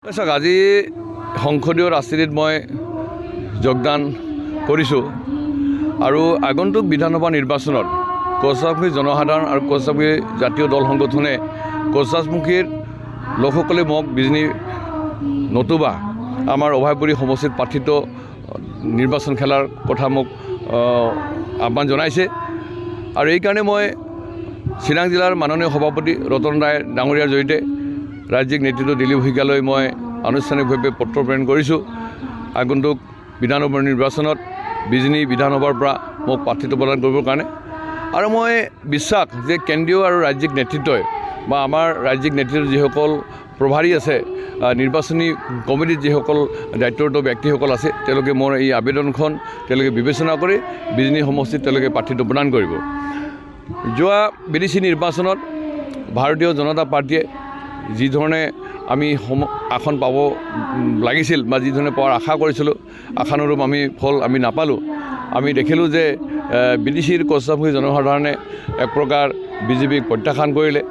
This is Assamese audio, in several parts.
চাওক আজি সংসদীয় ৰাজনীতিত মই যোগদান কৰিছোঁ আৰু আগন্তুক বিধানসভা নিৰ্বাচনত কোচৰাজমুখী জনসাধাৰণ আৰু কোচৰাজমুখী জাতীয় দল সংগঠনে কোচৰাজমুখীৰ লোকসকলে মোক বিজনী নতুবা আমাৰ অভয়পুৰী সমষ্টিত প্ৰাৰ্থিত নিৰ্বাচন খেলাৰ কথা মোক আহ্বান জনাইছে আৰু এইকাৰণে মই চিৰাং জিলাৰ মাননীয় সভাপতি ৰতন ৰায় ডাঙৰীয়াৰ জৰিয়তে ৰাজ্যিক নেতৃত্ব দিলীপ শইকীয়ালৈ মই আনুষ্ঠানিকভাৱে পত্ৰ প্ৰেৰণ কৰিছোঁ। আগন্তুক বিধানসভা নিৰ্বাচনত বিজনী বিধানসভাৰ পৰা মোক প্ৰাৰ্থিত্ব প্ৰদান কৰিবৰ কাৰণে আৰু মই বিশ্বাস যে কেন্দ্ৰীয় আৰু ৰাজ্যিক নেতৃত্বই বা আমাৰ ৰাজ্যিক নেতৃত্বত যিসকল প্ৰভাৰী আছে নিৰ্বাচনী কমিটিত যিসকল দায়িত্বৰত ব্যক্তিসকল আছে তেওঁলোকে মোৰ এই আবেদনখন তেওঁলোকে বিবেচনা কৰি বিজনী সমষ্টিত তেওঁলোকে প্ৰাৰ্থিত্ব প্ৰদান কৰিব। যোৱা বিদেশী নিৰ্বাচনত ভাৰতীয় জনতা পাৰ্টীয়ে যি ধৰণে আমি আসন পাব লাগিছিল বা যি ধৰণে পোৱাৰ আশা কৰিছিলোঁ আশানুৰূপ আমি ফল আমি নাপালোঁ। আমি দেখিলোঁ যে বিদেশীৰ কোচৰাজমুখী জনসাধাৰণে এক প্ৰকাৰ বিজেপিক প্ৰত্যাখ্যান কৰিলে।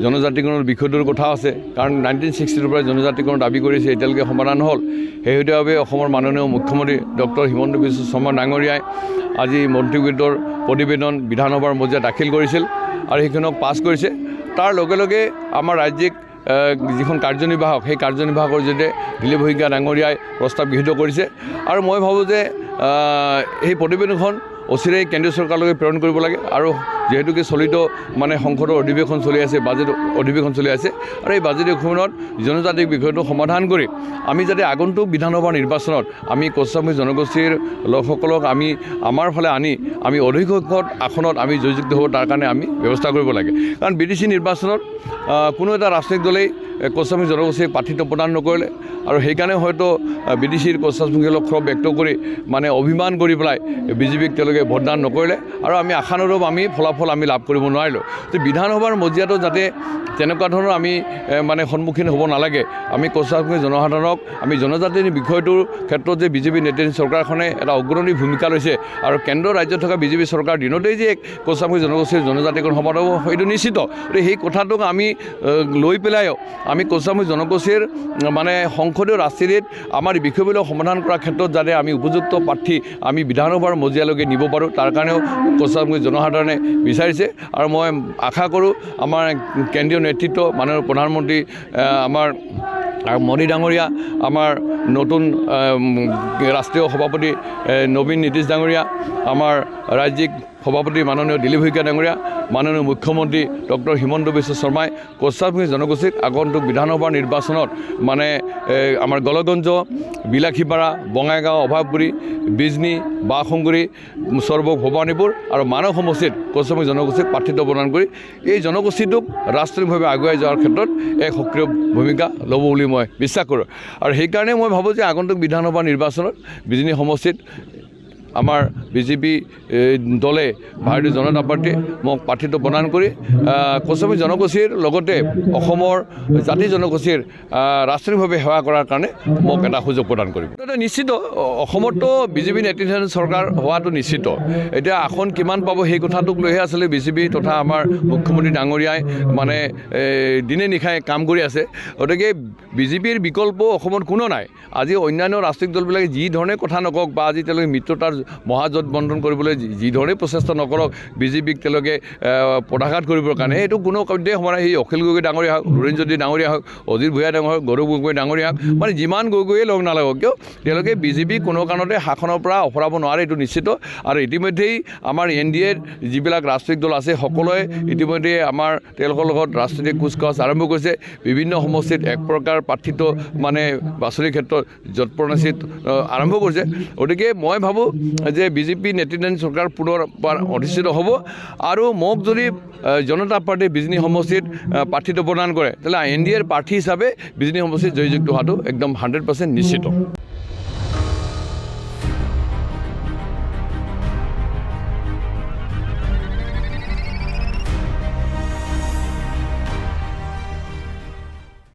জনজাতিকৰণৰ বিষয়টোৰ কথা আছে, কাৰণ 1960ৰ পৰা জনজাতিকৰণ দাবী কৰিছে, এতিয়ালৈকে সমাধান হ'ল। শেহতীয়াভাৱে অসমৰ মাননীয় মুখ্যমন্ত্ৰী ডক্টৰ হিমন্ত বিশ্ব শৰ্মা ডাঙৰীয়াই আজি মন্ত্ৰীগোটৰ প্ৰতিবেদন বিধানসভাৰ মজিয়াত দাখিল কৰিছিল আৰু সেইখনক পাছ কৰিছে। তাৰ লগে লগে আমাৰ ৰাজ্যিক যিখন কাৰ্যনিৰ্বাহক সেই কাৰ্যনিৰ্বাহকৰ জৰিয়তে দিলীপ শইকীয়া ডাঙৰীয়াই প্ৰস্তাৱ গৃহীত কৰিছে আৰু মই ভাবোঁ যে সেই প্ৰতিবেদনখন অচিৰেই কেন্দ্ৰীয় চৰকাৰলৈকে প্ৰেৰণ কৰিব লাগে আৰু যিহেতুকে চলিত সংসদৰ অধিৱেশন চলি আছে, বাজেট অধিৱেশন চলি আছে আৰু এই বাজেট অধিৱেশনত জনজাতিক বিষয়টো সমাধান কৰি আমি যাতে আগন্তুক বিধানসভা নিৰ্বাচনত আমি কোচৰাজমুখী জনগোষ্ঠীৰ লোকসকলক আমি আমাৰ ফালে আনি আমি অধিক সংখ্যক আসনত আমি জয়যুক্ত হ'ব, তাৰ কাৰণে আমি ব্যৱস্থা কৰিব লাগে। কাৰণ বিদেশী নিৰ্বাচনত কোনো এটা ৰাজনৈতিক দলেই কোচৰাজমুখী জনগোষ্ঠীক প্ৰাৰ্থিত্ব প্ৰদান নকৰিলে আৰু সেইকাৰণে হয়তো বিদেশীৰ কোচৰাজমুখীসকলক ক্ষোভ ব্যক্ত কৰি অভিমান কৰি পেলাই বিজেপিক তেওঁলোকে ভোটদান নকৰিলে আৰু আমি আশানুৰূপ আমি ফলাফল আমি লাভ কৰিব নোৱাৰিলোঁ। তো বিধানসভাৰ মজিয়াটো যাতে তেনেকুৱা ধৰণৰ আমি সন্মুখীন হ'ব নালাগে। আমি কোচৰাজমুখী জনসাধাৰণক আমি জনজাতিৰ বিষয়টোৰ ক্ষেত্ৰত যে বিজেপি নেতৃত্ব চৰকাৰখনে এটা অগ্ৰণী ভূমিকা লৈছে আৰু কেন্দ্ৰ ৰাজ্যত থকা বিজেপি চৰকাৰ দিনতেই যে কোচৰাজমুখী জনগোষ্ঠীৰ জনজাতিকৰণ সমাধান হ'ব সেইটো নিশ্চিত। সেই কথাটোক আমি লৈ পেলাইও আমি কোচৰাজমুখী জনগোষ্ঠীৰ সংসদীয় ৰাজনীতিত আমাৰ বিষয়বিলাক সমাধান কৰাৰ ক্ষেত্ৰত যাতে আমি উপযুক্ত প্ৰাৰ্থী আমি বিধানসভাৰ মজিয়ালৈকে নিব পাৰোঁ, তাৰ কাৰণেও কোচৰাজমুখী জনসাধাৰণে বিচাৰিছে আৰু মই আশা কৰোঁ আমাৰ কেন্দ্ৰীয় নেতৃত্ব মাননীয় প্ৰধানমন্ত্ৰী আমাৰ মোদী ডাঙৰীয়া, আমাৰ নতুন ৰাষ্ট্ৰীয় সভাপতি নবীন নীতিশ ডাঙৰীয়া, আমাৰ ৰাজ্যিক সভাপতি মাননীয় দিলীপ শইকীয়া ডাঙৰীয়া, মাননীয় মুখ্যমন্ত্ৰী ডক্টৰ হিমন্ত বিশ্ব শৰ্মাই কোচৰাজমুখী জনগোষ্ঠীক আগন্তুক বিধানসভা নিৰ্বাচনত আমাৰ গলগঞ্জ, বিলাসীপাৰা, বঙাইগাঁও, অভয়পুৰী, বিজনী, বাঘশংগুৰি, চৰবক, ভৱানীপুৰ আৰু মানৱ সমষ্টিত কোচৰাজমুখী জনগোষ্ঠীক প্ৰাৰ্থিত্ব প্ৰদান কৰি এই জনগোষ্ঠীটোক ৰাজনৈতিকভাৱে আগুৱাই যোৱাৰ ক্ষেত্ৰত এক সক্ৰিয় ভূমিকা ল'ব বুলি মই বিশ্বাস কৰোঁ। আৰু সেইকাৰণে মই ভাবোঁ যে আগন্তুক বিধানসভা নিৰ্বাচনত বিজনী সমষ্টিত আমাৰ বিজেপি দলে ভাৰতীয় জনতা পাৰ্টীয়ে মোক প্ৰাৰ্থিত্ব প্ৰদান কৰি কোচৰাজমুখী জনগোষ্ঠীৰ লগতে অসমৰ জাতি জনগোষ্ঠীৰ ৰাজনৈতিকভাৱে সেৱা কৰাৰ কাৰণে মোক এটা সুযোগ প্ৰদান কৰিব। নিশ্চিত অসমতো বিজেপি নেতৃত্বাধীন চৰকাৰ হোৱাটো নিশ্চিত। এতিয়া আসন কিমান পাব সেই কথাটোক লৈহে আচলতে বিজেপি তথা আমাৰ মুখ্যমন্ত্ৰী ডাঙৰীয়াই দিনে নিশাই কাম কৰি আছে। গতিকে বিজেপিৰ বিকল্প অসমত কোনো নাই। আজি অন্যান্য ৰাজনৈতিক দলবিলাকে যি ধৰণে কথা নকওক বা আজি তেওঁলোকে মিত্ৰতাৰ মহাজোটবন্ধন কৰিবলৈ যি ধৰণে প্ৰচেষ্টা নকৰক বিজেপিক তেওঁলোকে পদাঘাত কৰিবৰ কাৰণে, এইটো কোনো কাৰ্যই হোৱা নাই। সেই অখিল গগৈ ডাঙৰীয়া হওক, লুৰিণজ্যোতি ডাঙৰীয়া হওক, অজিত ভূঞা ডাঙৰ হওক, গৌৰৱ গগৈ ডাঙৰীয়া হওক, যিমান গগৈয়ে লগ নালাগক কিয় তেওঁলোকে বিজেপি কোনো কাৰণতে শাসনৰ পৰা অফৰাব নোৱাৰে, এইটো নিশ্চিত। আৰু ইতিমধ্যেই আমাৰ NDAৰ যিবিলাক ৰাজনৈতিক দল আছে সকলোৱে ইতিমধ্যে আমাৰ তেওঁলোকৰ লগত ৰাজনৈতিক কুচকাৱাজ আৰম্ভ কৰিছে। বিভিন্ন সমষ্টিত এক প্ৰকাৰ প্ৰাৰ্থিত্ব বাছনিৰ ক্ষেত্ৰত যৎপৰোনাস্তি আৰম্ভ কৰিছে। গতিকে মই ভাবোঁ যে বিজেপি নেতৃত্বাধীন চৰকাৰ পুনৰ অধিষ্ঠিত হ'ব আৰু মোক যদি জনতা পাৰ্টীয়ে বিজনী সমষ্টিত প্ৰাৰ্থিত্ব প্ৰদান কৰে তেতিয়াহ'লে NDAৰ প্ৰাৰ্থী হিচাপে বিজনী সমষ্টিত জয়যুক্ত হোৱাটো একদম 100% নিশ্চিত।